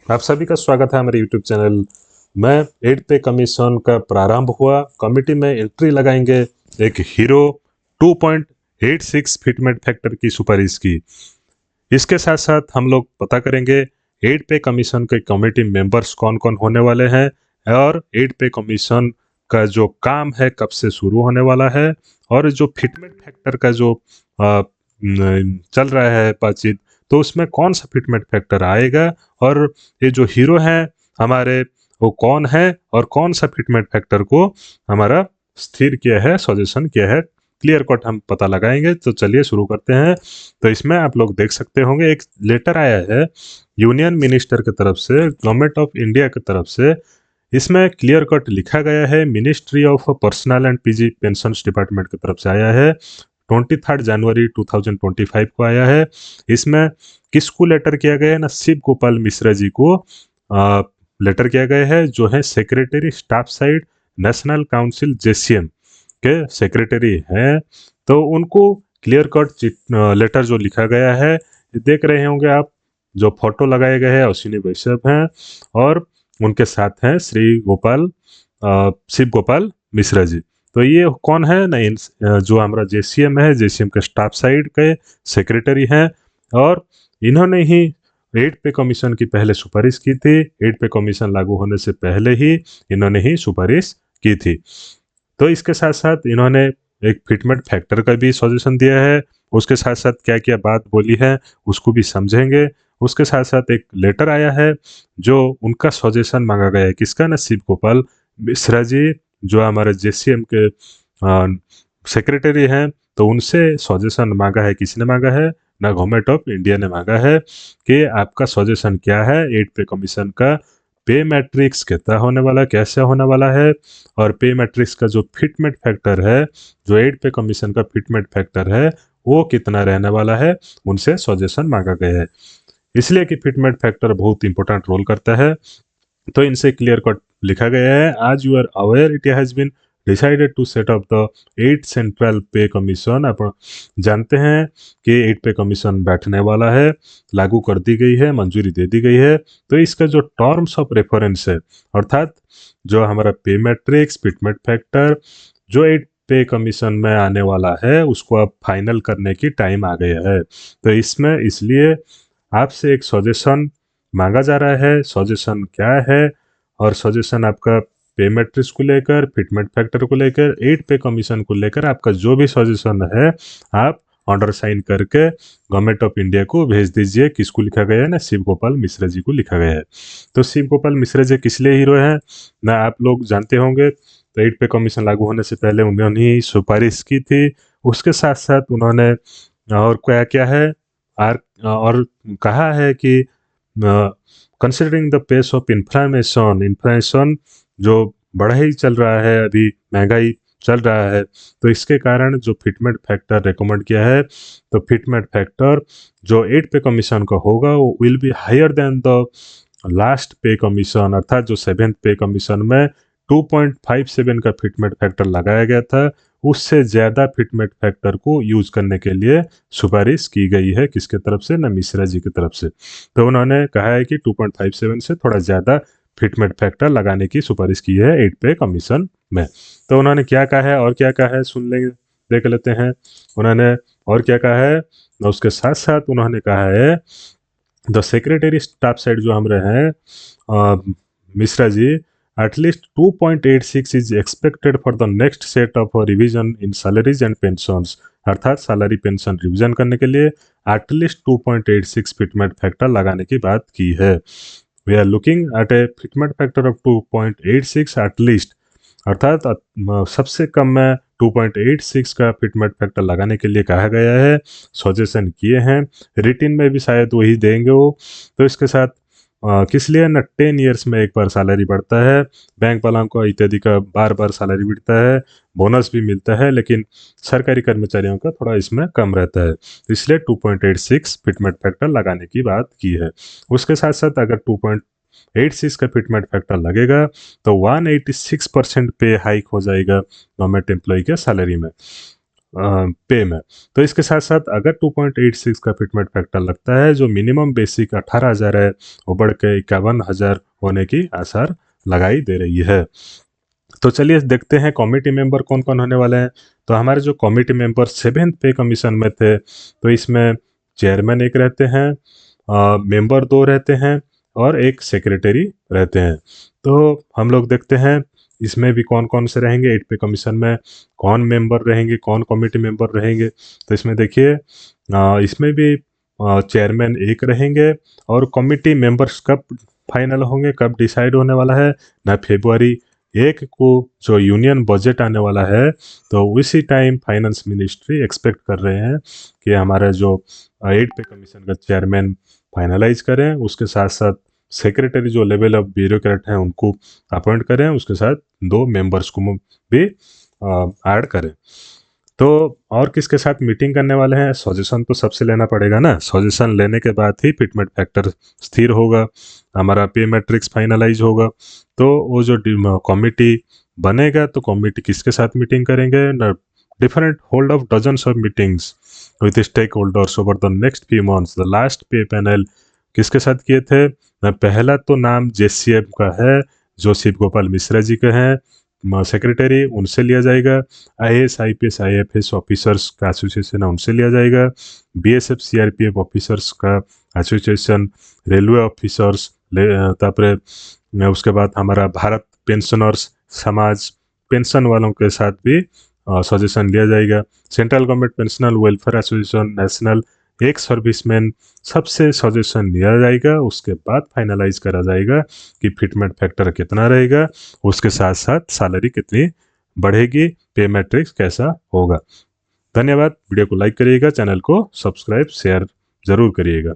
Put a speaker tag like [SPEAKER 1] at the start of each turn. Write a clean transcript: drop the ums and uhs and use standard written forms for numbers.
[SPEAKER 1] आप सभी का स्वागत है हमारे यूट्यूब चैनल में। 8 पे कमीशन का प्रारंभ हुआ। कमिटी में एंट्री लगाएंगे एक हीरो 2.86 फिटमेंट फैक्टर की सुपारिश की। इसके साथ साथ हम लोग पता करेंगे 8 पे कमीशन के कमेटी मेंबर्स कौन कौन होने वाले हैं और 8 पे कमीशन का जो काम है कब से शुरू होने वाला है और जो फिटमेंट फैक्टर का जो चल रहा है बातचीत, तो उसमें कौन सा फिटमेंट फैक्टर आएगा और ये जो हीरो हैं हमारे वो कौन है और कौन सा फिटमेंट फैक्टर को हमारा स्थिर किया है, सजेशन किया है, क्लियर कट हम पता लगाएंगे। तो चलिए शुरू करते हैं। तो इसमें आप लोग देख सकते होंगे एक लेटर आया है यूनियन मिनिस्टर की तरफ से, गवर्नमेंट ऑफ इंडिया की तरफ से। इसमें क्लियर कट लिखा गया है, ministry of personal and PG pension department की तरफ से आया है। 23 जनवरी 2025 को आया है। इसमें किसको लेटर किया गया है ना, शिव गोपाल मिश्रा जी को लेटर किया गया है, जो है secretary staff side national council JCM के सेक्रेटरी हैं। तो उनको क्लियर कट लेटर जो लिखा गया है देख रहे होंगे आप, जो फोटो लगाए गए हैं अश्विनी वैष्णव हैं और उनके साथ हैं श्री गोपाल शिव गोपाल मिश्रा जी। तो ये कौन है ना, जो हमारा जेसीएम है, जेसीएम के स्टाफ साइड के सेक्रेटरी हैं और इन्होंने ही 8 पे कमीशन की पहले सुपारिश की थी। 8 पे कमीशन लागू होने से पहले ही इन्होंने ही सुपारिश की थी। तो इसके साथ साथ इन्होंने एक फिटमेंट फैक्टर का भी सजेशन दिया है। उसके साथ साथ क्या क्या बात बोली है उसको भी समझेंगे। उसके साथ साथ एक लेटर आया है जो उनका सजेशन मांगा गया है, किसका ना, शिव गोपाल मिश्रा जी जो हमारे जेसीएम के सेक्रेटरी हैं। तो उनसे सजेशन मांगा है, किसने मांगा है ना, गवर्नमेंट ऑफ इंडिया ने मांगा है कि आपका सजेशन क्या है 8 पे कमीशन का पे मैट्रिक्स कितना होने वाला है, कैसे होने वाला है, और पे मैट्रिक्स का जो फिटमेंट फैक्टर है, जो 8 पे कमीशन का फिटमेंट फैक्टर है वो कितना रहने वाला है, उनसे सजेशन मांगा गया है। इसलिए कि फिटमेंट फैक्टर बहुत इंपॉर्टेंट रोल करता है। तो इनसे क्लियर कट लिखा गया है, आज you are aware it has been decided to set up the 8 central pay commission. आप जानते हैं कि 8 पे कमीशन बैठने वाला है, लागू कर दी गई है, मंजूरी दे दी गई है। तो इसका जो टर्म्स ऑफ रेफरेंस है, अर्थात जो हमारा पे मैट्रिक्स फिटमेंट फैक्टर जो 8 पे कमीशन में आने वाला है उसको अब फाइनल करने की टाइम आ गया है। तो इसमें इसलिए आपसे एक सजेशन मांगा जा रहा है। सजेशन क्या है, और सजेशन आपका पे मैट्रिक्स को लेकर, फिटमेंट फैक्टर को लेकर, 8 पे कमीशन को लेकर आपका जो भी सजेशन है आप ऑर्डर साइन करके गवर्नमेंट ऑफ इंडिया को भेज दीजिए। किसको लिखा गया है ना, शिव गोपाल मिश्रा जी को लिखा गया है। तो शिव गोपाल मिश्रा जी किस लिए हीरो हैं ना, आप लोग जानते होंगे। तो 8 पे कमीशन लागू होने से पहले उन्होंने ही सुपारिश की थी। उसके साथ साथ उन्होंने और क्या क्या है और कहा है कि considering the pace of inflammation, inflation जो बढ़ा ही चल रहा है, अभी महंगाई चल रहा है, तो इसके कारण जो फिटमेंट फैक्टर रिकमेंड किया है, तो फिटमेंट फैक्टर जो 8 पे कमीशन का होगा वो will be higher than the last pay commission, अर्थात जो 7th पे कमीशन में 2.57 का फिटमेंट फैक्टर लगाया गया था, उससे ज़्यादा फिटमेंट फैक्टर को यूज करने के लिए सुपारिश की गई है। किसके तरफ से ना, मिश्रा जी की तरफ से। तो उन्होंने कहा है कि 2.57 से थोड़ा ज़्यादा फिटमेंट फैक्टर लगाने की सुपारिश की है 8 पे कमीशन में। तो उन्होंने क्या कहा है और क्या कहा है सुन लेंगे, देख लेते हैं उन्होंने और क्या कहा है। उसके साथ साथ उन्होंने कहा है द सेक्रेटरी स्टाफ साइड जो हम रहे हैं Mishra ji, at least 2.86 is expected for the next set of revision in salaries and pensions, अर्थात सैलरी पेंशन रिवीजन करने के लिए एटलीस्ट 2.86 फिटमेंट फैक्टर लगाने की बात की है। We are looking at a fitment factor of 2.86 at least, अर्थात सबसे कम में 2.86 का फिटमेंट फैक्टर लगाने के लिए कहा गया है, सजेशन किए हैं। रिटिन में भी शायद वही देंगे वो। तो इसके साथ किस लिए ना, 10 ईयर्स में एक बार सैलरी बढ़ता है, बैंक वालों को इत्यादि का बार बार सैलरी बढ़ता है, बोनस भी मिलता है, लेकिन सरकारी कर्मचारियों का थोड़ा इसमें कम रहता है, इसलिए 2.86 फिटमेंट फैक्टर लगाने की बात की है। उसके साथ साथ अगर 2.86 का फिटमेंट फैक्टर लगेगा तो 186% पे हाइक हो जाएगा गवर्नमेंट एम्प्लॉय के सैलरी में। पे में। तो इसके साथ साथ अगर 2.86 का फिटमेंट फैक्टर लगता है, जो मिनिमम बेसिक 18,000 है वो बढ़ के 51,000 होने की आसार लगाई दे रही है। तो चलिए देखते हैं कमेटी मेंबर कौन कौन होने वाले हैं। तो हमारे जो कमेटी मेंबर 7th पे कमीशन में थे, तो इसमें चेयरमैन एक रहते हैं, मेंबर 2 रहते हैं और एक सेक्रेटरी रहते हैं। तो हम लोग देखते हैं इसमें भी कौन कौन से रहेंगे, 8 पे कमीशन में कौन मेंबर रहेंगे, कौन कमेटी मेंबर रहेंगे। तो इसमें देखिए इसमें भी चेयरमैन एक रहेंगे, और कमेटी मेंबर्स कब फाइनल होंगे, कब डिसाइड होने वाला है ना, February 1 को जो यूनियन बजट आने वाला है, तो उसी टाइम फाइनेंस मिनिस्ट्री एक्सपेक्ट कर रहे हैं कि हमारा जो 8 पे कमीशन का चेयरमैन फाइनलाइज करें, उसके साथ साथ सेक्रेटरी जो लेवल ऑफ ब्यूरोक्रेट हैं उनको अपॉइंट करें, उसके साथ 2 मेंबर्स को भी ऐड करें। तो और किसके साथ मीटिंग करने वाले हैं, सजेशन तो सबसे लेना पड़ेगा ना, सजेशन लेने के बाद ही फिटमेंट फैक्टर स्थिर होगा, हमारा पे मैट्रिक्स फाइनलाइज होगा। तो वो जो कमिटी बनेगा, तो कमिटी किसके साथ मीटिंग करेंगे, different hold of dozens of meetings with stakeholders over the next few months. The last pay panel किसके साथ किए थे, पहला तो नाम JCM का है, जो शिव गोपाल मिश्रा जी के हैं सेक्रेटरी, उनसे लिया जाएगा। IAS IPS IFS ऑफिसर्स का एसोसिएशन है, उनसे लिया जाएगा। BSF CRPF ऑफिसर्स का एसोसिएशन, रेलवे ऑफिसर्स, तापरे उसके बाद हमारा भारत पेंशनर्स समाज, पेंशन वालों के साथ भी सजेशन लिया जाएगा। Central government pensioner welfare association, national एक सर्विसमैन, सबसे सजेशन लिया जाएगा। उसके बाद फाइनलाइज करा जाएगा कि फिटमेंट फैक्टर कितना रहेगा, उसके साथ साथ सैलरी कितनी बढ़ेगी, पे मैट्रिक्स कैसा होगा। धन्यवाद। वीडियो को लाइक करिएगा, चैनल को सब्सक्राइब शेयर जरूर करिएगा।